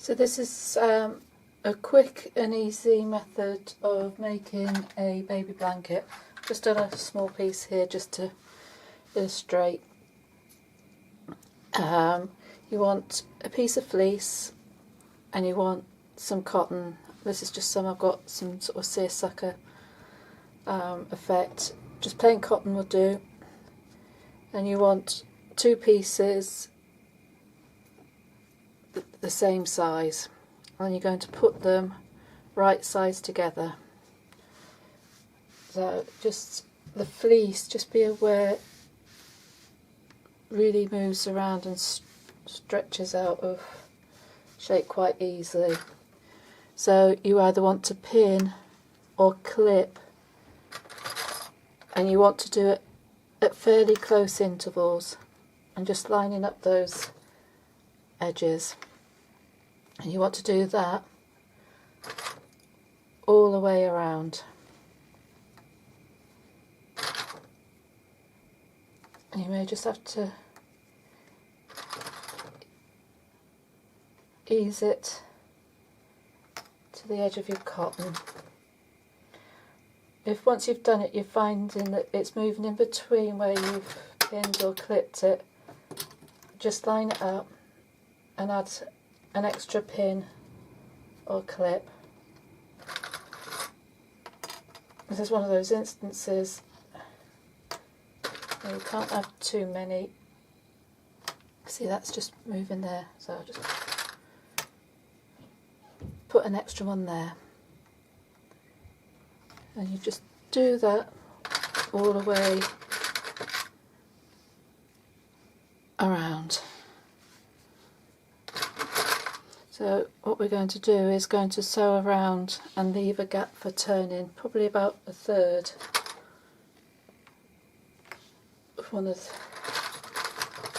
So this is a quick and easy method of making a baby blanket. Just done a small piece here just to illustrate. You want a piece of fleece and you want some cotton. This is just some, I've got some sort of seersucker effect. Just plain cotton will do. And you want two pieces the same size, and you're going to put them right sides together. So just the fleece, just be aware, really moves around and stretches out of shape quite easily. So you either want to pin or clip, and you want to do it at fairly close intervals and just lining up those edges. And you want to do that all the way around. And you may just have to ease it to the edge of your cotton. If once you've done it you're finding that it's moving in between where you've pinned or clipped it, just line it up and add an extra pin or clip. This is one of those instances where you can't have too many. See, that's just moving there, so I'll just put an extra one there. And you just do that all the way around. So what we're going to do is going to sew around and leave a gap for turning, probably about a third of one of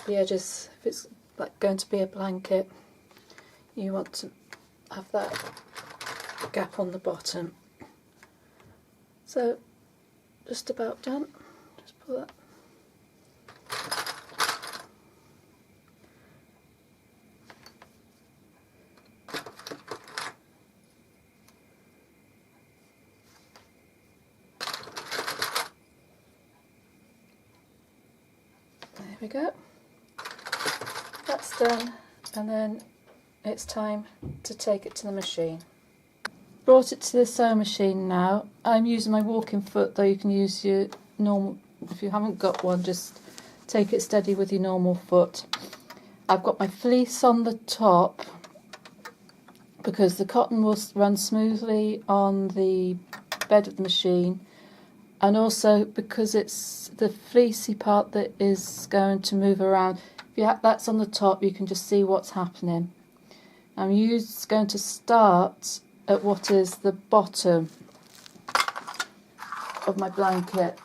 the edges. If it's like going to be a blanket, you want to have that gap on the bottom. So just about done. Just pull that. There we go. That's done, and then it's time to take it to the machine. Brought it to the sewing machine now. I'm using my walking foot, though you can use your normal, if you haven't got one, just take it steady with your normal foot. I've got my fleece on the top because the cotton will run smoothly on the bed of the machine, and also because it's the fleecy part that is going to move around. If you have that's on the top, you can just see what's happening. I'm going to start at what is the bottom of my blanket.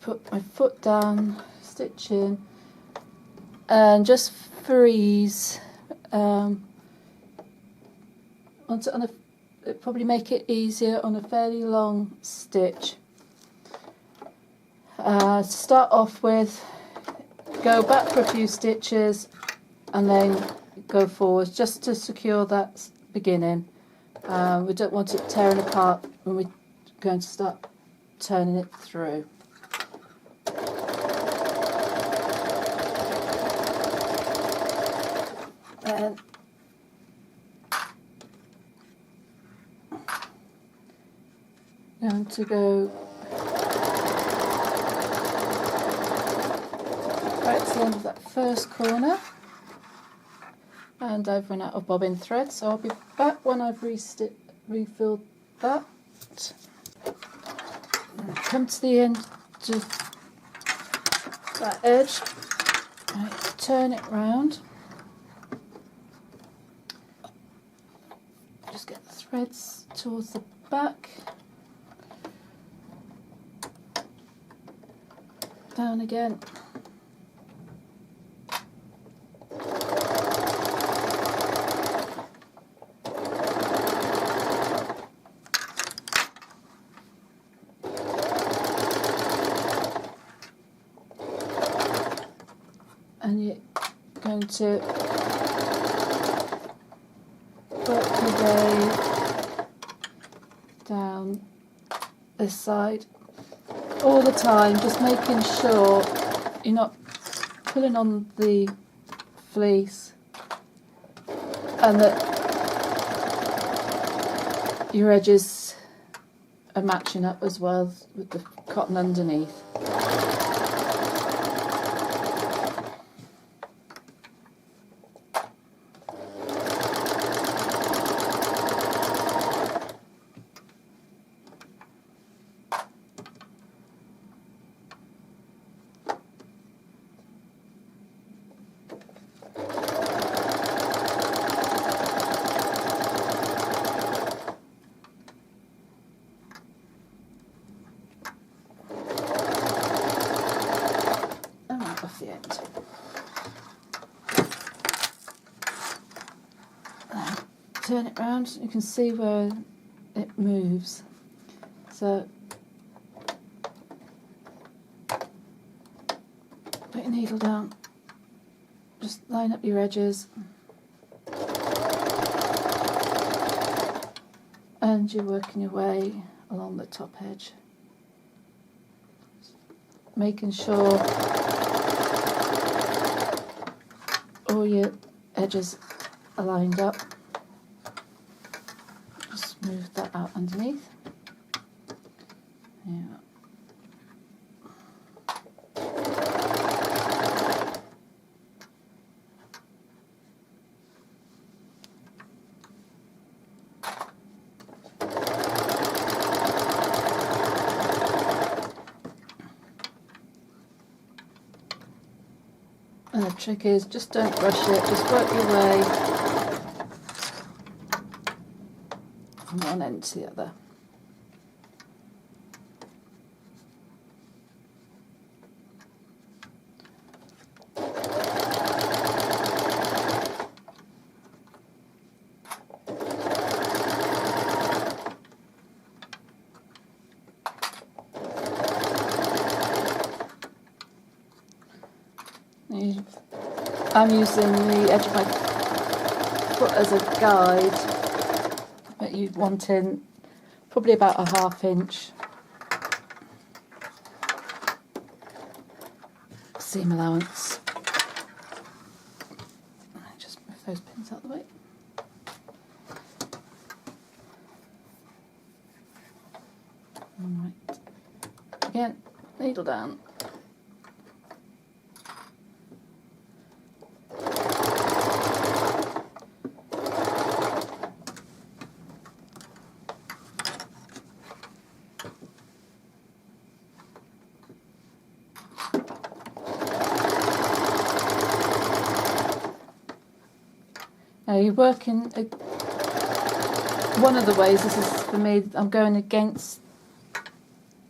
Put my foot down, stitch in, and just freeze it'd probably make it easier on a fairly long stitch. To start off with, go back for a few stitches and then go forward just to secure that beginning. We don't want it tearing apart when we're going to start turning it through. And I'm going to go right to the end of that first corner, and I've run out of bobbin thread, so I'll be back when I've refilled that. And come to the end of that edge, I turn it round, just get the threads towards the back, down again. and you're going to work your way down this side all the time, just making sure you're not pulling on the fleece and that your edges are matching up as well with the cotton underneath. Off the end. Turn it round, you can see where it moves. So put your needle down, just line up your edges, and you're working your way along the top edge, making sure all your edges are lined up. Just move that out underneath. Yeah. And the trick is, just don't rush it, just work your way from one end to the other. I'm using the edge of my foot as a guide, but you'd want in probably about a ½ inch seam allowance. Just move those pins out of the way. Alright, again, needle down. Now you're working, one of the ways, this is for me, I'm going against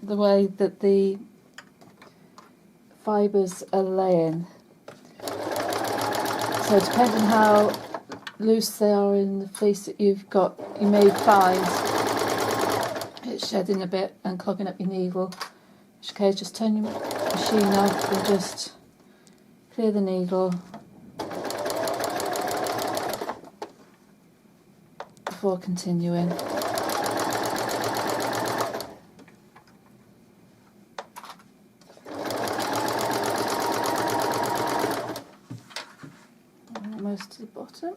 the way that the fibres are laying. So depending how loose they are in the fleece that you've got, you may find it's shedding a bit and clogging up your needle. In which case, just turn your machine off and just clear the needle before continuing. Almost to the bottom.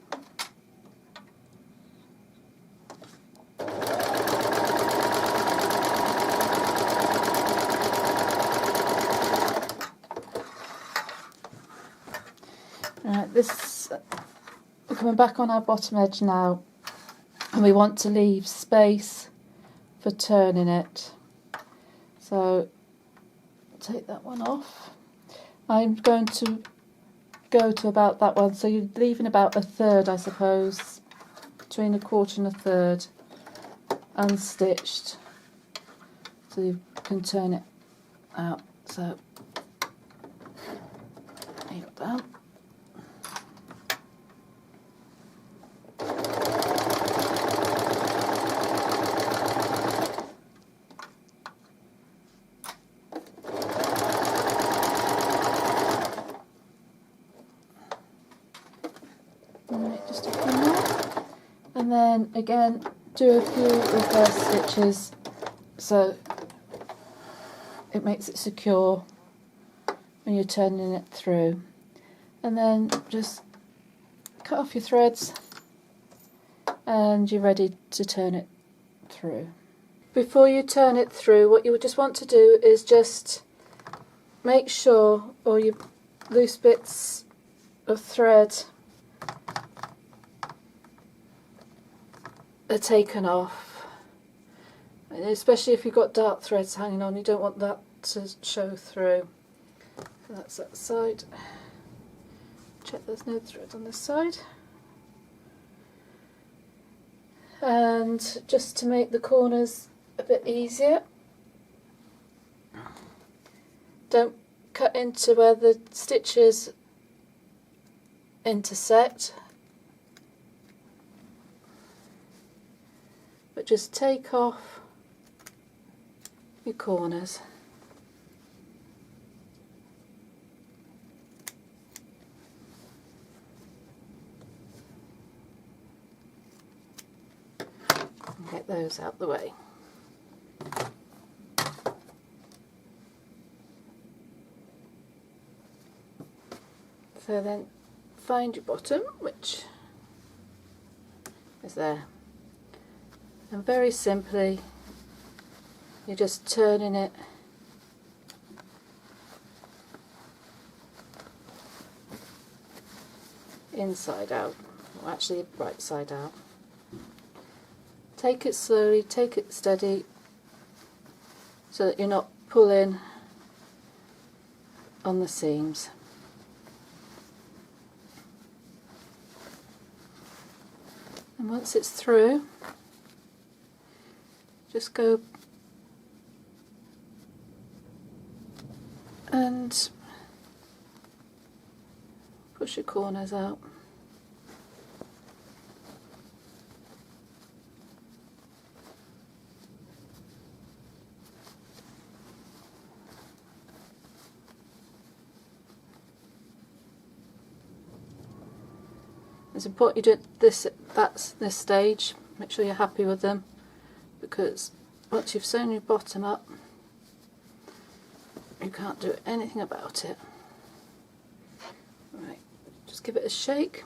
Right, this, we're coming back on our bottom edge now, and we want to leave space for turning it. So take that one off. I'm going to go to about that one, so you're leaving about 1/3, I suppose, between 1/4 and 1/3 unstitched, so you can turn it out. So needle down. And then again, do a few reverse stitches so it makes it secure when you're turning it through. And then just cut off your threads and you're ready to turn it through. Before you turn it through, what you would just want to do is just make sure all your loose bits of thread are taken off, and especially if you've got dark threads hanging on, you don't want that to show through. So that's that side. Check there's no thread on this side. And just to make the corners a bit easier, don't cut into where the stitches intersect, but just take off your corners. And get those out the way. So then find your bottom, which is there, and very simply you're just turning it inside out, or actually right side out. Take it slowly, take it steady, so that you're not pulling on the seams. And once it's through, just go and push your corners out. It's important you do this at this stage. Make sure you're happy with them, because once you've sewn your bottom up, you can't do anything about it. Right, just give it a shake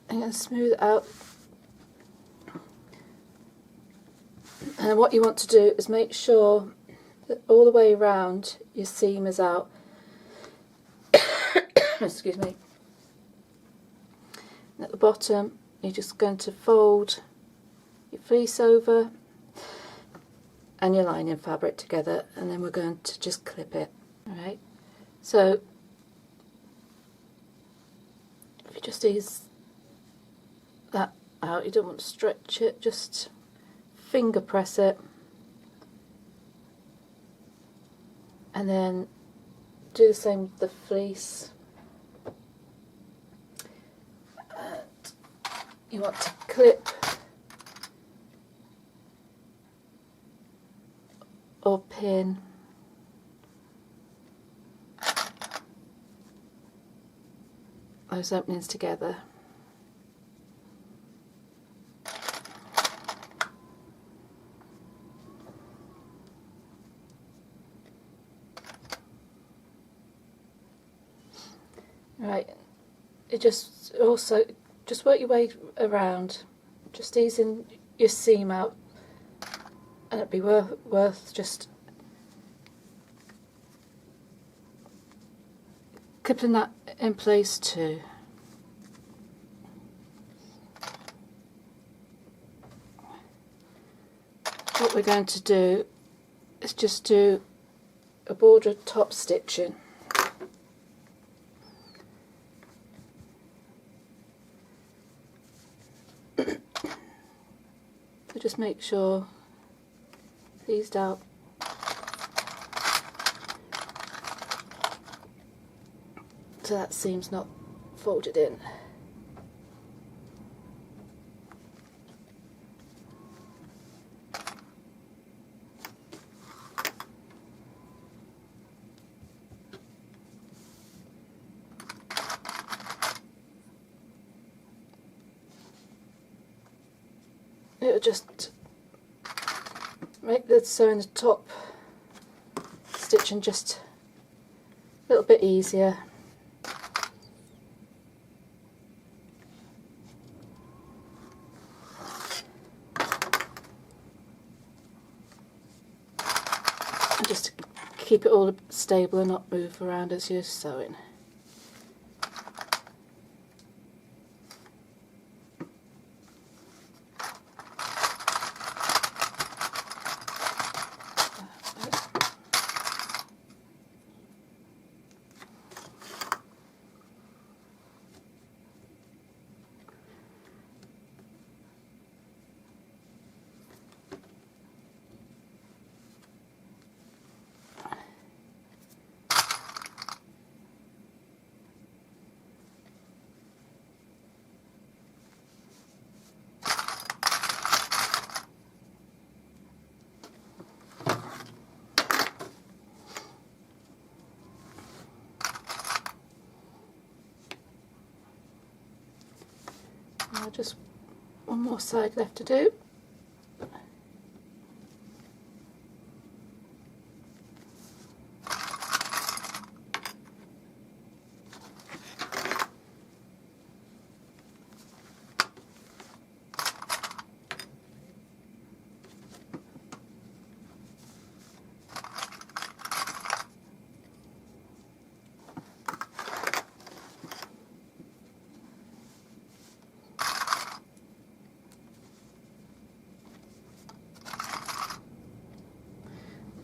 and then smooth it out. And what you want to do is make sure that all the way around your seam is out. Excuse me. And at the bottom, you're just going to fold your fleece over and your lining fabric together, and then we're going to just clip it. Alright, so if you just ease that out, you don't want to stretch it, just finger press it, and then do the same with the fleece. And you want to clip or pin those openings together. Right, it just also just work your way around, just easing your seam out, and it'd be worth just clipping that in place too. What we're going to do is just do a border top stitching. So just make sure it's eased out. So that seam's not folded in. to just make the sewing the top stitching just a little bit easier. And just to keep it all stable and not move around as you're sewing. Now just one more side left to do.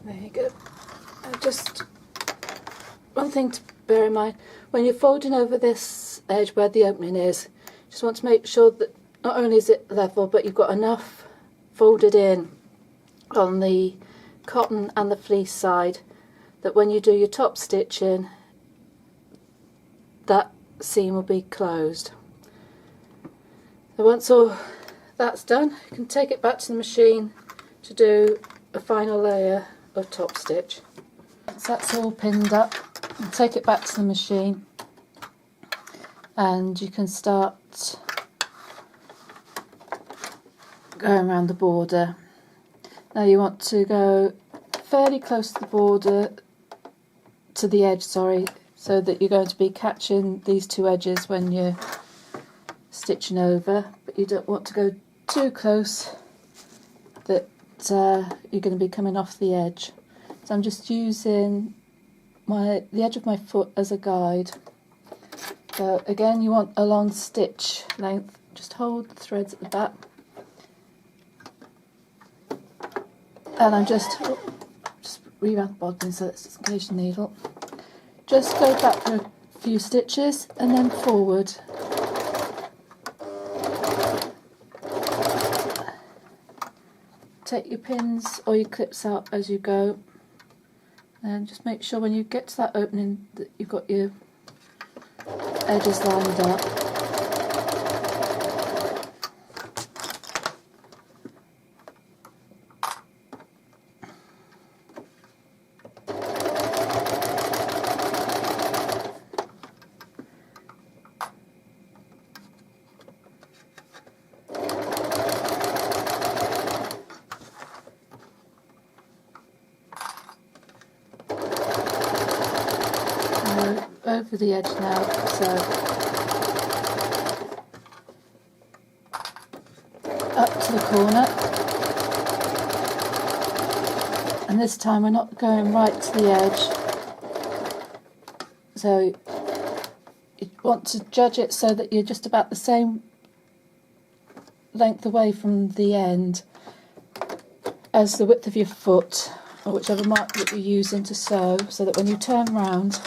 There you go. And just one thing to bear in mind, when you're folding over this edge where the opening is, just want to make sure that not only is it level, but you've got enough folded in on the cotton and the fleece side that when you do your top stitching, that seam will be closed. So once all that's done, you can take it back to the machine to do a final layer of top stitch. So that's all pinned up, and take it back to the machine and you can start going around the border. Now you want to go fairly close to the border, to the edge, sorry, so that you're going to be catching these two edges when you're stitching over, but you don't want to go too close that you're going to be coming off the edge. So I'm just using the edge of my foot as a guide. So again, you want a long stitch length. Just hold the threads at the back, and I'm just reroute the bobbin so it's just engage the needle. Just go back for a few stitches and then forward. Take your pins or your clips out as you go, and just make sure when you get to that opening that you've got your edges lined up. Over the edge now, so up to the corner, and this time we're not going right to the edge, so you want to judge it so that you're just about the same length away from the end as the width of your foot, or whichever mark that you're using to sew, so that when you turn round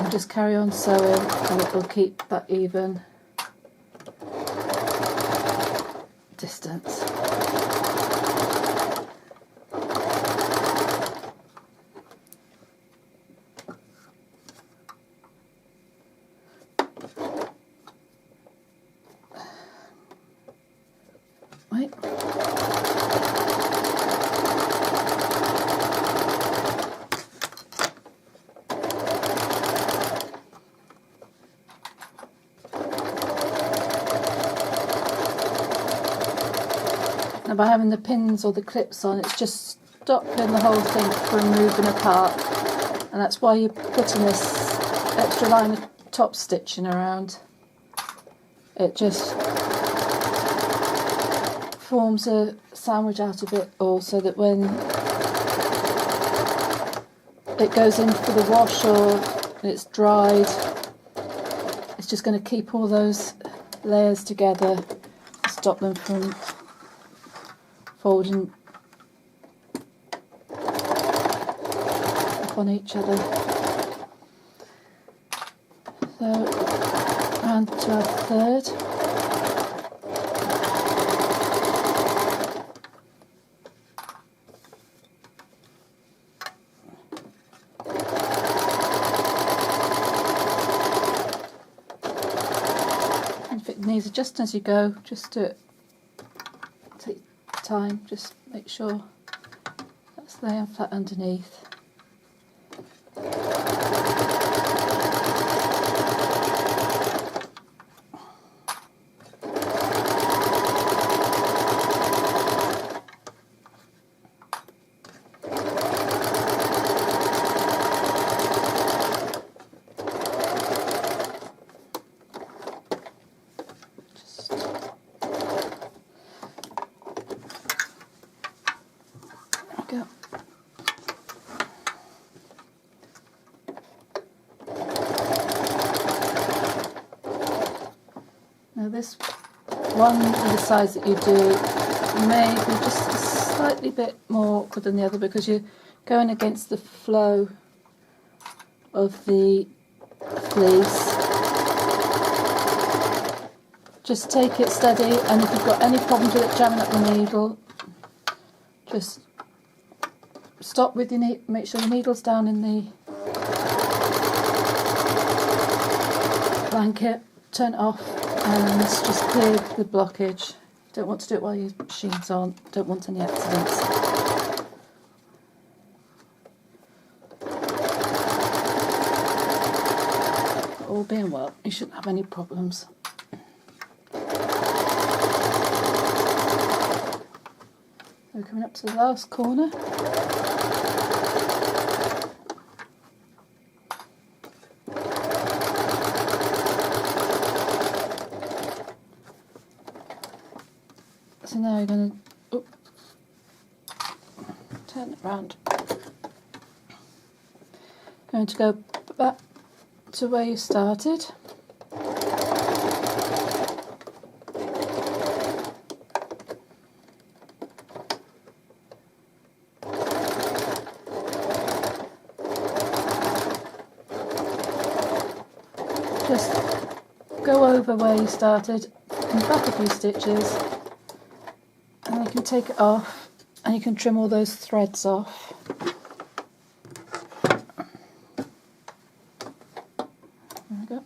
just carry on sewing and it will keep that even distance. Right. and by having the pins or the clips on, it's just stopping the whole thing from moving apart, and that's why you're putting this extra line of top stitching around. It just forms a sandwich out of it all, so that when it goes in for the wash or it's dried, it's just going to keep all those layers together, stop them from folding on each other. So round to our third. And if it needs adjusting as you go, just do it. Take time, just make sure that's laying flat underneath. Go. Now this one of the sides that you do may be just a slightly bit more awkward than the other, because you're going against the flow of the fleece. Just take it steady, and if you've got any problems with it jamming up the needle, just stop with your needle, make sure your needle's down in the blanket, turn it off, and just clear the blockage. Don't want to do it while your machine's on, don't want any accidents. All being well, you shouldn't have any problems. We're coming up to the last corner. So now you're going to turn it around. Going to go back to where you started. Just go over where you started and back a few stitches, and you can take it off and you can trim all those threads off. There we go.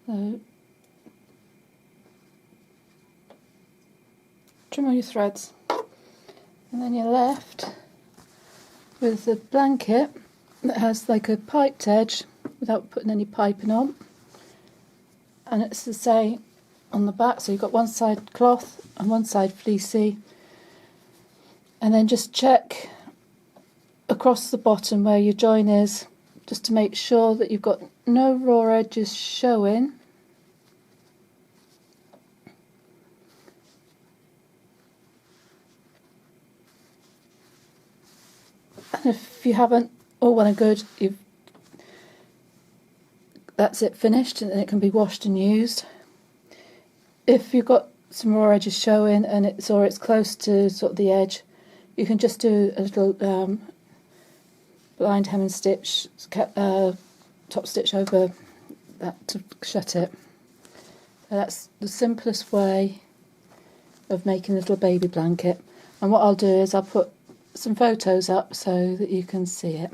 So trim all your threads, and then you're left with the blanket that has like a piped edge without putting any piping on, and it's the same on the back, so you've got one side cloth and one side fleecy, and then just check across the bottom where your join is, just to make sure that you've got no raw edges showing. And if you haven't, all well and good, that's it finished, and it can be washed and used. If you've got some raw edges showing and it's close to sort of the edge, you can just do a little blind hem and stitch, top stitch over that to shut it. So that's the simplest way of making a little baby blanket. And what I'll do is I'll put some photos up so that you can see it.